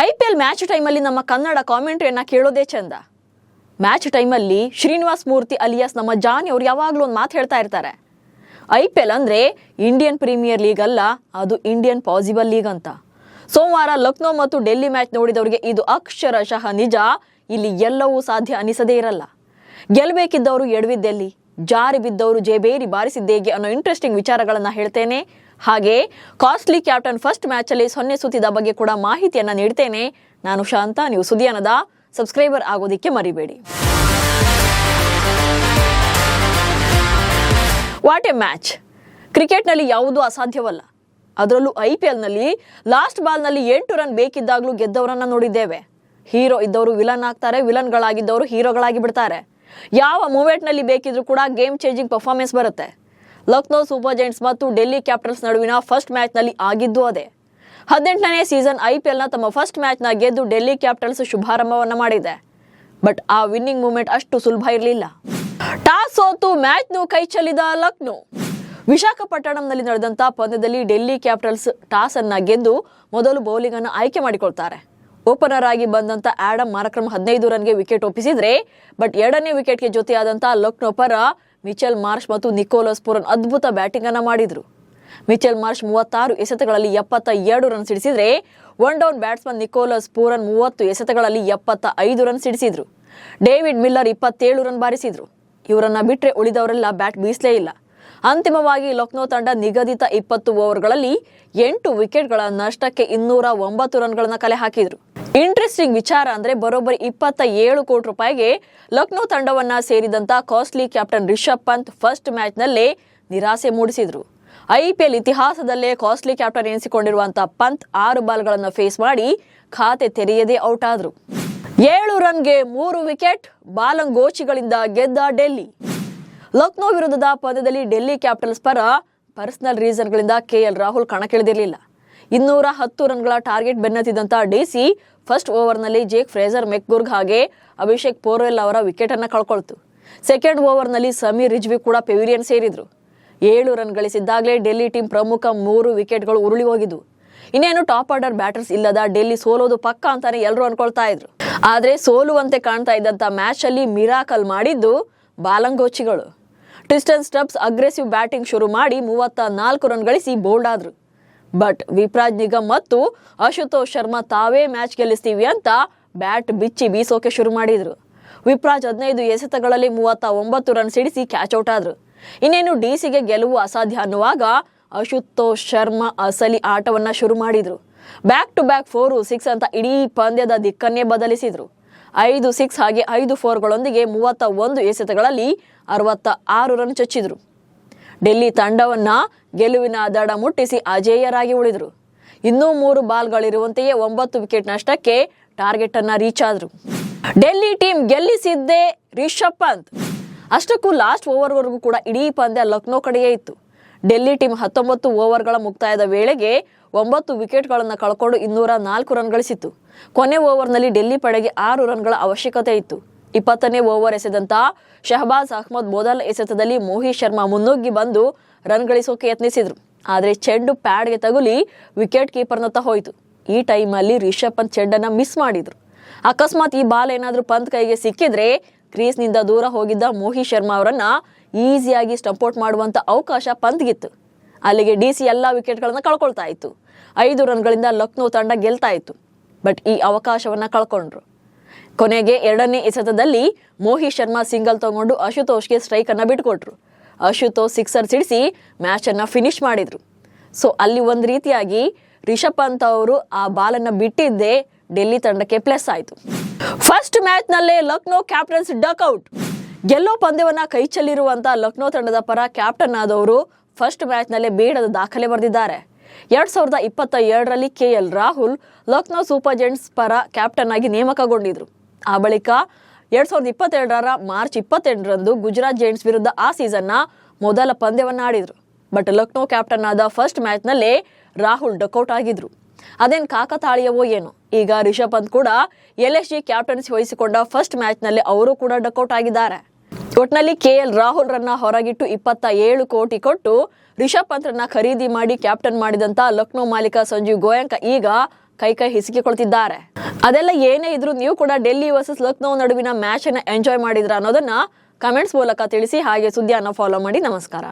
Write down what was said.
IPL match ಟೈಮಲ್ಲಿ ನಮ್ಮ ಕನ್ನಡ ಕಾಮೆಂಟ್ರಿಯನ್ನ ಕೇಳೋದೇ ಚಂದ. ಮ್ಯಾಚ್ ಟೈಮಲ್ಲಿ ಶ್ರೀನಿವಾಸ್ ಮೂರ್ತಿ ಅಲಿಯಾಸ್ ನಮ್ಮ ಜಾನಿ ಅವರು ಯಾವಾಗಲೂ ಒಂದು ಮಾತು ಹೇಳ್ತಾ ಇರ್ತಾರೆ. IPL ಅಂದರೆ ಇಂಡಿಯನ್ ಪ್ರೀಮಿಯರ್ ಲೀಗ್ ಅಲ್ಲ, ಅದು ಇಂಡಿಯನ್ ಪಾಸಿಬಲ್ ಲೀಗ್ ಅಂತ. ಸೋಮವಾರ ಲಕ್ನೋ ಮತ್ತು ಡೆಲ್ಲಿ ಮ್ಯಾಚ್ ನೋಡಿದವರಿಗೆ ಇದು ಅಕ್ಷರಶಃ ನಿಜ. ಇಲ್ಲಿ ಎಲ್ಲವೂ ಸಾಧ್ಯ ಅನಿಸದೇ ಇರಲ್ಲ. ಗೆಲ್ಲಬೇಕಿದ್ದವರು ಎಡವಿದ್ದೆಲ್ಲಿ, ಜಾರಿ ಬಿದ್ದವರು ಜೇಬೇರಿ ಬಾರಿಸಿದ್ದೇಗೆ ಅನ್ನೋ ಇಂಟ್ರೆಸ್ಟಿಂಗ್ ವಿಚಾರಗಳನ್ನು ಹೇಳ್ತೇನೆ. ಹಾಗೆ ಕಾಸ್ಟ್ಲಿ ಕ್ಯಾಪ್ಟನ್ ಫಸ್ಟ್ ಮ್ಯಾಚಲ್ಲಿ 0 ಸುತ್ತಿದ ಬಗ್ಗೆ ಕೂಡ ಮಾಹಿತಿಯನ್ನ ನೀಡ್ತೇನೆ. ನಾನು ಶಾಂತ, ನೀವು ಸುದ್ದಿಯನ್ನದ ಸಬ್ಸ್ಕ್ರೈಬರ್ ಆಗೋದಿಕ್ಕೆ ಮರಿಬೇಡಿ. What A match! ಕ್ರಿಕೆಟ್ನಲ್ಲಿ ಯಾವುದೂ ಅಸಾಧ್ಯವಲ್ಲ. ಅದರಲ್ಲೂ IPLನಲ್ಲಿ ಲಾಸ್ಟ್ ಬಾಲ್ನಲ್ಲಿ 8 ರನ್ ಬೇಕಿದ್ದಾಗಲೂ ಗೆದ್ದವರನ್ನ ನೋಡಿದ್ದೇವೆ. ಹೀರೋ ಇದ್ದವರು ವಿಲನ್ ಆಗ್ತಾರೆ, ವಿಲನ್ಗಳಾಗಿದ್ದವರು ಹೀರೋಗಳಾಗಿ ಬಿಡ್ತಾರೆ. ಯಾವ ಮೂಮೆಂಟ್ನಲ್ಲಿ ಬೇಕಿದ್ರೂ ಕೂಡ ಗೇಮ್ ಚೇಂಜಿಂಗ್ ಪರ್ಫಾರ್ಮೆನ್ಸ್ ಬರುತ್ತೆ. ಲಕ್ನೋ ಸೂಪರ್ ಜೈಂಟ್ಸ್ ಮತ್ತು ಡೆಲ್ಲಿ ಕ್ಯಾಪಿಟಲ್ಸ್ ನಡುವಿನ ಫಸ್ಟ್ ಮ್ಯಾಚ್ನಲ್ಲಿ ಆಗಿದ್ದು ಅದೇ. 18ನೇ ಸೀಸನ್ IPLನ ತಮ್ಮ ಫಸ್ಟ್ ಮ್ಯಾಚ್ನ ಗೆದ್ದು ಡೆಲ್ಲಿ ಕ್ಯಾಪಿಟಲ್ಸ್ ಶುಭಾರಂಭವನ್ನ ಮಾಡಿದೆ. ಬಟ್ ಆ ವಿನ್ನಿಂಗ್ ಮೂಮೆಂಟ್ ಅಷ್ಟು ಸುಲಭ ಇರಲಿಲ್ಲ. ಟಾಸ್ ಸೋತು ಮ್ಯಾಚ್ನು ಕೈ ಚೆಲ್ಲಿದ ಲಕ್ನೋ. ವಿಶಾಖಪಟ್ಟಣಂನಲ್ಲಿ ನಡೆದಂತ ಪಂದ್ಯದಲ್ಲಿ ಡೆಲ್ಲಿ ಕ್ಯಾಪಿಟಲ್ಸ್ ಟಾಸ್ ಅನ್ನ ಗೆದ್ದು ಮೊದಲು ಬೌಲಿಂಗ್ ಅನ್ನು ಆಯ್ಕೆ ಮಾಡಿಕೊಳ್ತಾರೆ. ಓಪನರ್ ಆಗಿ ಬಂದಂತ ಆಡಮ್ ಮಾರ್ಕ್ರಮ್ 15 ರನ್ಗೆ ವಿಕೆಟ್ ಒಪ್ಪಿಸಿದ್ರೆ, ಬಟ್ 2ನೇ ವಿಕೆಟ್ಗೆ ಜೊತೆಯಾದಂತ ಲಕ್ನೋ ಪರ ಮಿಚೆಲ್ ಮಾರ್ಷ್ ಮತ್ತು ನಿಕೋಲಸ್ ಪೂರನ್ ಅದ್ಭುತ ಬ್ಯಾಟಿಂಗ್ ಅನ್ನ ಮಾಡಿದ್ರು. ಮಿಚೆಲ್ ಮಾರ್ಷ್ 36 ಎಸೆತಗಳಲ್ಲಿ 72 ರನ್ ಸಿಡಿಸಿದ್ರೆ, one down batsman Nicholas Pooran 30 ಎಸೆತಗಳಲ್ಲಿ 75 ರನ್ ಸಿಡಿಸಿದ್ರು. ಡೇವಿಡ್ ಮಿಲ್ಲರ್ 27 ರನ್ ಬಾರಿಸಿದ್ರು. ಇವರನ್ನ ಬಿಟ್ರೆ ಉಳಿದವರೆಲ್ಲ ಬ್ಯಾಟ್ ಬೀಸಲೇ ಇಲ್ಲ. ಅಂತಿಮವಾಗಿ ಲಕ್ನೋ ತಂಡ ನಿಗದಿತ 20 ಓವರ್ಗಳಲ್ಲಿ 8 ವಿಕೆಟ್ಗಳ ನಷ್ಟಕ್ಕೆ 209 ರನ್ಗಳನ್ನ ಕಲೆ ಹಾಕಿದ್ರು. ಇಂಟ್ರೆಸ್ಟಿಂಗ್ ವಿಚಾರ ಅಂದ್ರೆ ಬರೋಬ್ಬರಿ 27 ಕೋಟಿ ರೂಪಾಯಿಗೆ ಲಕ್ನೋ ತಂಡವನ್ನ ಸೇರಿದಂತ costly captain Rishabh Pant first match ನಲ್ಲೇ ನಿರಾಸೆ ಮೂಡಿಸಿದ್ರು. IPL ಇತಿಹಾಸದಲ್ಲೇ ಕಾಸ್ಟ್ಲಿ ಕ್ಯಾಪ್ಟನ್ ಎನಿಸಿಕೊಂಡಿರುವಂತಹ ಪಂತ್ 6 ಬಾಲ್ಗಳನ್ನು ಫೇಸ್ ಮಾಡಿ ಖಾತೆ ತೆರೆಯದೇ ಔಟ್ ಆದ್ರು. 7 ರನ್ಗೆ 3 ವಿಕೆಟ್ ಬಾಲಂಗೋಚಿಗಳಿಂದ ಗೆದ್ದ ಡೆಲ್ಲಿ. ಲಕ್ನೋ ವಿರುದ್ಧದ ಪಂದ್ಯದಲ್ಲಿ ಡೆಲ್ಲಿ ಕ್ಯಾಪಿಟಲ್ಸ್ ಪರ ಪರ್ಸನಲ್ ರೀಸನ್ಗಳಿಂದ KL ರಾಹುಲ್ ಕಣಕ್ಕಿಳಿದಿರಲಿಲ್ಲ. 210 ರನ್ಗಳ ಟಾರ್ಗೆಟ್ ಬೆನ್ನತ್ತಿದ್ದಂತ DC ಫಸ್ಟ್ ಓವರ್ನಲ್ಲಿ ಜೇಕ್ ಫ್ರೇಜರ್ ಮೆಕ್ಗುರ್ಗ್ ಹಾಗೆ ಅಭಿಷೇಕ್ ಪೋರ್ವೆಲ್ ಅವರ ವಿಕೆಟ್ ಅನ್ನ ಕಳ್ಕೊಳ್ತು. ಸೆಕೆಂಡ್ ಓವರ್ನಲ್ಲಿ ಸಮೀರ್ ರಿಜ್ವಿ ಕೂಡ ಪೆವಿಲಿಯನ್ ಸೇರಿದ್ರು. 7 ರನ್ ಗಳಿಸಿದ್ದಾಗಲೇ ಡೆಲ್ಲಿ ಟೀಮ್ ಪ್ರಮುಖ 3 ವಿಕೆಟ್ಗಳು ಉರುಳಿ ಹೋಗಿದ್ವು. ಇನ್ನೇನು ಟಾಪ್ ಆರ್ಡರ್ ಬ್ಯಾಟರ್ಸ್ ಇಲ್ಲದ ಡೆಲ್ಲಿ ಸೋಲೋದು ಪಕ್ಕ ಅಂತಾನೆ ಎಲ್ಲರೂ ಅನ್ಕೊಳ್ತಾ ಇದ್ರು. ಆದ್ರೆ ಸೋಲುವಂತೆ ಕಾಣ್ತಾ ಇದ್ದಂತ ಮ್ಯಾಚ್ ಅಲ್ಲಿ ಮಿರಾಕಲ್ ಮಾಡಿದ್ದು ಬಾಲಂಗೋಚಿಗಳು. ಟ್ರಿಸ್ಟನ್ ಸ್ಟಬ್ಸ್ ಅಗ್ರೆಸಿವ್ ಬ್ಯಾಟಿಂಗ್ ಶುರು ಮಾಡಿ 34 ರನ್ ಗಳಿಸಿ ಬೋಲ್ಡ್ ಆದ್ರು. ಬಟ್ ವಿಪ್ರಾಜ್ ನಿಗಮ್ ಮತ್ತು ಅಶುತೋಷ್ ಶರ್ಮಾ ತಾವೇ ಮ್ಯಾಚ್ ಗೆಲ್ಲಿಸ್ತೀವಿ ಅಂತ ಬ್ಯಾಟ್ ಬಿಚ್ಚಿ ಬೀಸೋಕೆ ಶುರು ಮಾಡಿದ್ರು. ವಿಪ್ರಾಜ್ 15 ಎಸೆತಗಳಲ್ಲಿ 39 ರನ್ ಸಿಡಿಸಿ ಕ್ಯಾಚ್ ಔಟ್ ಆದ್ರು. ಇನ್ನೇನು DCಗೆ ಗೆಲುವು ಅಸಾಧ್ಯ ಅನ್ನುವಾಗ ಅಶುತೋಷ್ ಶರ್ಮಾ ಅಸಲಿ ಆಟವನ್ನ ಶುರು ಮಾಡಿದ್ರು. ಬ್ಯಾಕ್ ಟು ಬ್ಯಾಕ್ 4, 6 ಅಂತ ಇಡೀ ಪಂದ್ಯದ ದಿಕ್ಕನ್ನೇ ಬದಲಿಸಿದ್ರು. 5 6 ಹಾಗೆ 5 4ಗಳೊಂದಿಗೆ 31 ಎಸೆತಗಳಲ್ಲಿ 66 ರನ್ ಚಚ್ಚಿದ್ರು. ಡೆಲ್ಲಿ ತಂಡವನ್ನ ಗೆಲುವಿನ ದಡ ಮುಟ್ಟಿಸಿ ಅಜೇಯರಾಗಿ ಉಳಿದ್ರು. ಇನ್ನೂ 3 ಬಾಲ್ಗಳಿರುವಂತೆಯೇ 9 ವಿಕೆಟ್ ನಷ್ಟಕ್ಕೆ ಟಾರ್ಗೆಟ್ ಅನ್ನ ರೀಚ್ ಆದ್ರು. ಡೆಲ್ಲಿ ಟೀಮ್ ಗೆಲ್ಲಿಸಿದ್ದೇ ರಿಷಬ್ ಪಂತ್. ಅಷ್ಟಕ್ಕೂ ಲಾಸ್ಟ್ ಓವರ್ವರೆಗೂ ಕೂಡ ಇಡೀ ಪಂದ್ಯ ಲಕ್ನೋ ಕಡೆಯೇ ಇತ್ತು. ಡೆಲ್ಲಿ ಟೀಮ್ 19 ಓವರ್ಗಳ ಮುಕ್ತಾಯದ ವೇಳೆಗೆ 9 ವಿಕೆಟ್ಗಳನ್ನು ಕಳ್ಕೊಂಡು 204 ರನ್ ಗಳಿಸಿತ್ತು. ಕೊನೆ ಓವರ್ನಲ್ಲಿ ಡೆಲ್ಲಿ ಪಡೆಗೆ 6 ರನ್ಗಳ ಅವಶ್ಯಕತೆ ಇತ್ತು. 20ನೇ ಓವರ್ ಎಸೆದಂತ ಶಹಬಾಜ್ ಅಹ್ಮದ್ ಮೊದಲ ಎಸೆತದಲ್ಲಿ ಮೋಹಿತ್ ಶರ್ಮಾ ಮುನ್ನುಗ್ಗಿ ಬಂದು ರನ್ ಗಳಿಸೋಕೆ ಯತ್ನಿಸಿದ್ರು. ಆದ್ರೆ ಚೆಂಡು ಪ್ಯಾಡ್ಗೆ ತಗುಲಿ ವಿಕೆಟ್ ಕೀಪರ್ನತ್ತ ಹೋಯಿತು. ಈ ಟೈಮಲ್ಲಿ ರಿಷಬ್ ಪಂತ್ ಚೆಂಡನ್ನ ಮಿಸ್ ಮಾಡಿದ್ರು. ಅಕಸ್ಮಾತ್ ಈ ಬಾಲ್ ಏನಾದ್ರೂ ಪಂತ್ ಕೈಗೆ ಸಿಕ್ಕಿದ್ರೆ ಕ್ರೀಸ್ನಿಂದ ದೂರ ಹೋಗಿದ್ದ ಮೋಹಿತ್ ಶರ್ಮಾ ಅವರನ್ನ ಈಸಿಯಾಗಿ ಸ್ಟಂಪೌಟ್ ಮಾಡುವಂತ ಅವಕಾಶ ಪಂತ್ಗಿತ್ತು. ಅಲ್ಲಿಗೆ DC ಎಲ್ಲಾ ವಿಕೆಟ್ಗಳನ್ನ ಕಳ್ಕೊಳ್ತಾ ಇತ್ತು. 5 ರನ್ಗಳಿಂದ ಲಕ್ನೋ ತಂಡ ಗೆಲ್ತಾ ಇತ್ತು. ಬಟ್ ಈ ಅವಕಾಶವನ್ನ ಕಳ್ಕೊಂಡ್ರು. ಕೊನೆಗೆ 2ನೇ ಎಸೆತದಲ್ಲಿ ಮೋಹಿತ್ ಶರ್ಮಾ ಸಿಂಗಲ್ ತಗೊಂಡು ಅಶುತೋಷ್ಗೆ ಸ್ಟ್ರೈಕ್ ಅನ್ನ ಬಿಟ್ಕೊಟ್ರು. ಅಶುತೋಷ್ 6 ಸಿಡಿಸಿ ಮ್ಯಾಚ್ ಅನ್ನ ಫಿನಿಶ್ ಮಾಡಿದ್ರು. ಸೊ ಅಲ್ಲಿ ಒಂದ್ ರೀತಿಯಾಗಿ ರಿಷಬ್ ಪಂತ್ ಅವರು ಆ ಬಾಲನ್ನ ಬಿಟ್ಟಿದ್ದೇ ಡೆಲ್ಲಿ ತಂಡಕ್ಕೆ ಪ್ಲಸ್ ಆಯ್ತು. ಫಸ್ಟ್ ಮ್ಯಾಚ್ ನಲ್ಲೇ ಲಕ್ನೋ ಕ್ಯಾಪ್ಟನ್ಸ್ ಡಕ್ಔಟ್. ಗೆಲ್ಲೋ ಪಂದ್ಯವನ್ನ ಕೈ ಚೆಲ್ಲಿರುವಂತ ಲಕ್ನೋ ತಂಡದ ಪರ ಕ್ಯಾಪ್ಟನ್ ಆದವರು ಫಸ್ಟ್ ಮ್ಯಾಚ್ ನಲ್ಲೇ ಬೇಡದ ದಾಖಲೆ ಬರೆದಿದ್ದಾರೆ. 2022ರಲ್ಲಿ KL Rahul Lucknow super Giants ಪರ ಕ್ಯಾಪ್ಟನ್ ಆಗಿ ನೇಮಕಗೊಂಡಿದ್ರು. ಆ ಬಳಿಕ 2022ರ ಮಾರ್ಚ್ 28ರಂದು ಗುಜರಾತ್ ಜೈಂಟ್ಸ್ ವಿರುದ್ಧ ಆ ಸೀಸನ್ನ ಮೊದಲ ಪಂದ್ಯವನ್ನ ಆಡಿದ್ರು. ಬಟ್ ಲಕ್ನೋ ಕ್ಯಾಪ್ಟನ್ ಆದ ಫಸ್ಟ್ ಮ್ಯಾಚ್ ನಲ್ಲೇ ರಾಹುಲ್ ಡಕ್ಔಟ್ ಆಗಿದ್ರು. ಅದೇನ್ ಕಾಕತಾಳೀಯವೋ ಏನೋ, ಈಗ ರಿಷಬ್ ಪಂತ್ ಕೂಡ LSG ಕ್ಯಾಪ್ಟನ್ಸಿ ವಹಿಸಿಕೊಂಡ ಫಸ್ಟ್ ಮ್ಯಾಚ್ ನಲ್ಲಿ ಅವರು ಕೂಡ ಡಕ್ಔಟ್ ಆಗಿದ್ದಾರೆ. ಒಟ್ನಲ್ಲಿ KL ರಾಹುಲ್ ರನ್ನ ಹೊರಗಿಟ್ಟು 27 ಕೋಟಿ ಕೊಟ್ಟು ರಿಷಬ್ ಪಂತ್ರನ್ನ ಖರೀದಿ ಮಾಡಿ ಕ್ಯಾಪ್ಟನ್ ಮಾಡಿದಂತ ಲಕ್ನೋ ಮಾಲೀಕ ಸಂಜೀವ್ ಗೋಯಂಕ ಈಗ ಕೈ ಹಿಸಿಕಿಕೊಳ್ತಿದ್ದಾರೆ. ಅದೆಲ್ಲ ಏನೇ ಇದ್ರೂ ನೀವು ಕೂಡ ಡೆಲ್ಲಿ ವರ್ಸಸ್ ಲಕ್ನೋ ನಡುವಿನ ಮ್ಯಾಚ್ ಅನ್ನ ಎಂಜಾಯ್ ಮಾಡಿದ್ರ ಅನ್ನೋದನ್ನ ಕಮೆಂಟ್ಸ್ ಮೂಲಕ ತಿಳಿಸಿ. ಹಾಗೆ ಸುದ್ದಿಯನ್ನು ಫಾಲೋ ಮಾಡಿ. ನಮಸ್ಕಾರ.